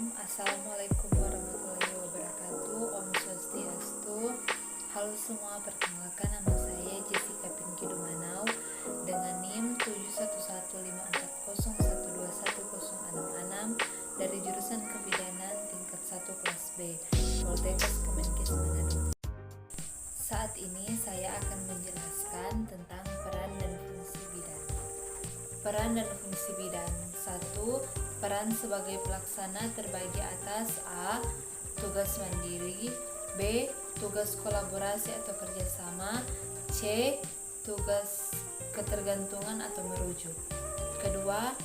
Assalamualaikum warahmatullahi wabarakatuh. Om Swastiastu. Halo semua, perkenalkan nama saya Jessica Pinky Dumanau dengan NIM 71154012166 dari jurusan Kebidanan tingkat 1 kelas B, Poltekkes Kemenkes Manado. Saat ini saya akan menjelaskan tentang peran dan fungsi bidan. Peran dan fungsi bidan. 1. Peran sebagai pelaksana terbagi atas A. Tugas mandiri, B. Tugas kolaborasi atau kerjasama, C. Tugas ketergantungan atau merujuk. Kedua,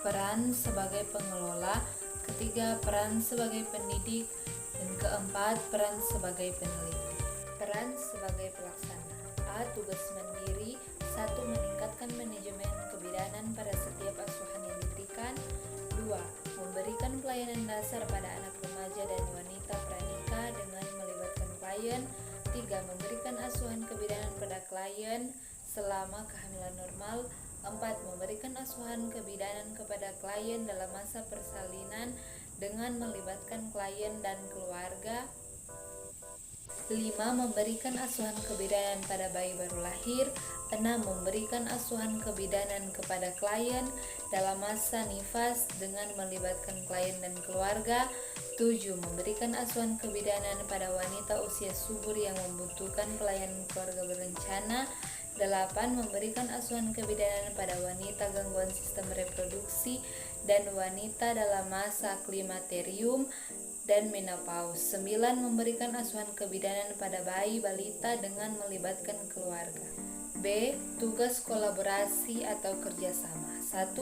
peran sebagai pengelola. Ketiga, peran sebagai pendidik. Dan keempat, peran sebagai peneliti. Peran sebagai pelaksana. A. Tugas mandiri. 1. Meningkatkan manajemen kebidanan pada setiap asuhan yang diberikan. 2. Memberikan pelayanan dasar pada anak remaja dan wanita pranikah dengan melibatkan klien. 3. Memberikan asuhan kebidanan pada klien selama kehamilan normal. 4. Memberikan asuhan kebidanan kepada klien dalam masa persalinan dengan melibatkan klien dan keluarga. 5. Memberikan asuhan kebidanan pada bayi baru lahir. 6. Memberikan asuhan kebidanan kepada klien dalam masa nifas dengan melibatkan klien dan keluarga. 7. Memberikan asuhan kebidanan pada wanita usia subur yang membutuhkan pelayanan keluarga berencana. 8. Memberikan asuhan kebidanan pada wanita gangguan sistem reproduksi dan wanita dalam masa klimakterium dan menopause. 9. Memberikan asuhan kebidanan pada bayi balita dengan melibatkan keluarga. B. Tugas kolaborasi atau kerjasama. 1.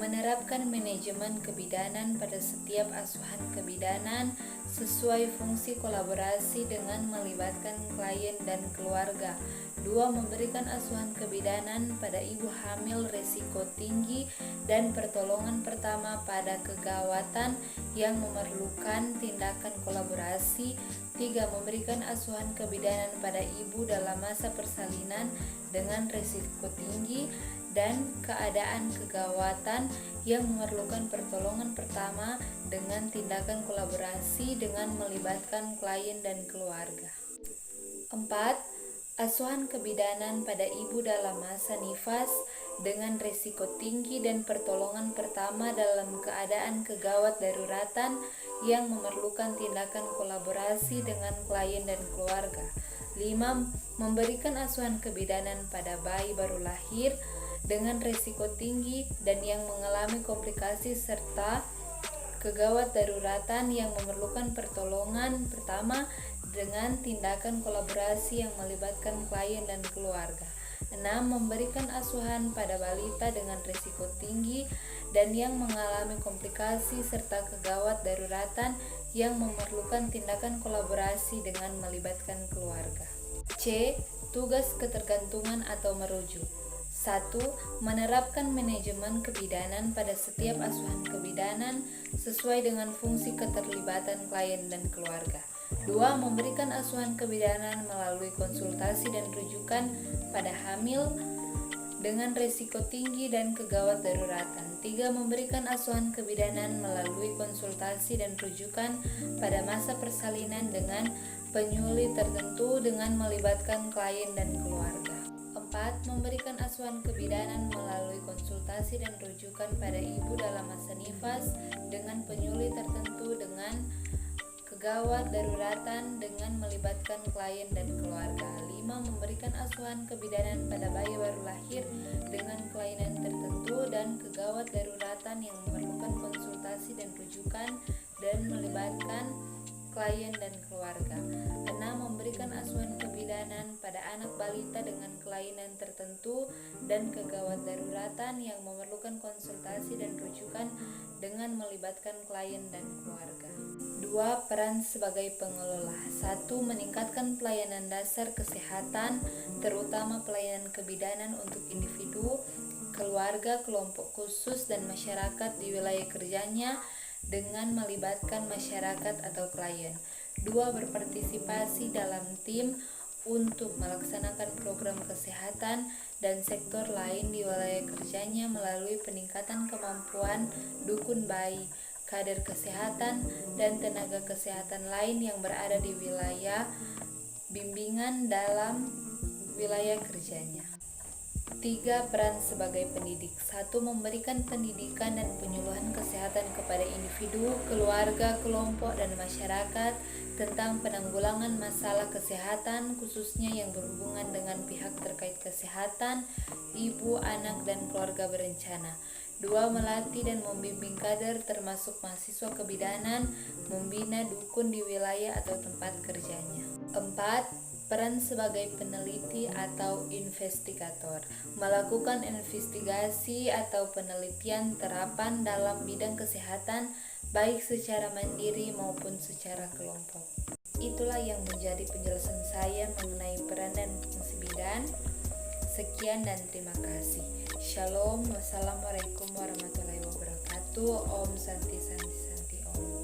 Menerapkan manajemen kebidanan pada setiap asuhan kebidanan sesuai fungsi kolaborasi dengan melibatkan klien dan keluarga. 2. Memberikan asuhan kebidanan pada ibu hamil resiko tinggi dan pertolongan pertama pada kegawatan yang memerlukan tindakan kolaborasi. 3. Memberikan asuhan kebidanan pada ibu dalam masa persalinan dengan resiko tinggi dan keadaan kegawatan yang memerlukan pertolongan pertama dengan tindakan kolaborasi dengan melibatkan klien dan keluarga. 4. Asuhan kebidanan pada ibu dalam masa nifas dengan risiko tinggi dan pertolongan pertama dalam keadaan kegawat daruratan yang memerlukan tindakan kolaborasi dengan klien dan keluarga. 5. Memberikan asuhan kebidanan pada bayi baru lahir dengan risiko tinggi dan yang mengalami komplikasi serta kegawat daruratan yang memerlukan pertolongan pertama dengan tindakan kolaborasi yang melibatkan klien dan keluarga. 6. Memberikan asuhan pada balita dengan risiko tinggi dan yang mengalami komplikasi serta kegawat daruratan yang memerlukan tindakan kolaborasi dengan melibatkan keluarga. C. Tugas ketergantungan atau merujuk. 1. Menerapkan manajemen kebidanan pada setiap asuhan kebidanan sesuai dengan fungsi keterlibatan klien dan keluarga. 2. Memberikan asuhan kebidanan melalui konsultasi dan rujukan pada hamil dengan risiko tinggi dan kegawat daruratan. 3. Memberikan asuhan kebidanan melalui konsultasi dan rujukan pada masa persalinan dengan penyuluh tertentu dengan melibatkan klien dan keluarga. 4. Memberikan asuhan kebidanan melalui konsultasi dan rujukan pada ibu dalam masa nifas dengan penyuluh tertentu dengan kegawat daruratan dengan melibatkan klien dan keluarga. 5. Memberikan asuhan kebidanan pada bayi baru lahir dengan kelainan tertentu dan kegawat daruratan yang memerlukan konsultasi dan rujukan dan melibatkan klien dan keluarga. 6. Memberikan asuhan kebidanan pada anak balita dengan kelainan tertentu dan kegawat daruratan yang memerlukan konsultasi dan rujukan dengan melibatkan klien dan keluarga. 2. Peran sebagai pengelola. 1. Meningkatkan pelayanan dasar kesehatan, terutama pelayanan kebidanan untuk individu, keluarga, kelompok khusus, dan masyarakat di wilayah kerjanya dengan melibatkan masyarakat atau klien. 2. Berpartisipasi dalam tim untuk melaksanakan program kesehatan dan sektor lain di wilayah kerjanya melalui peningkatan kemampuan dukun bayi, kader kesehatan, dan tenaga kesehatan lain yang berada di wilayah bimbingan dalam wilayah kerjanya. 3. Peran sebagai pendidik. 1. Memberikan pendidikan dan penyuluhan kesehatan kepada individu, keluarga, kelompok, dan masyarakat tentang penanggulangan masalah kesehatan, khususnya yang berhubungan dengan pihak terkait kesehatan, ibu, anak, dan keluarga berencana. 2. Melatih dan membimbing kader termasuk mahasiswa kebidanan, membina dukun di wilayah atau tempat kerjanya. 4. Peran sebagai peneliti atau investigator, melakukan investigasi atau penelitian terapan dalam bidang kesehatan baik secara mandiri maupun secara kelompok. Itulah yang menjadi penjelasan saya mengenai peran dan fungsi bidan. Sekian dan terima kasih. Shalom, wassalamualaikum warahmatullahi wabarakatuh. Om Santi Santi Santi Om.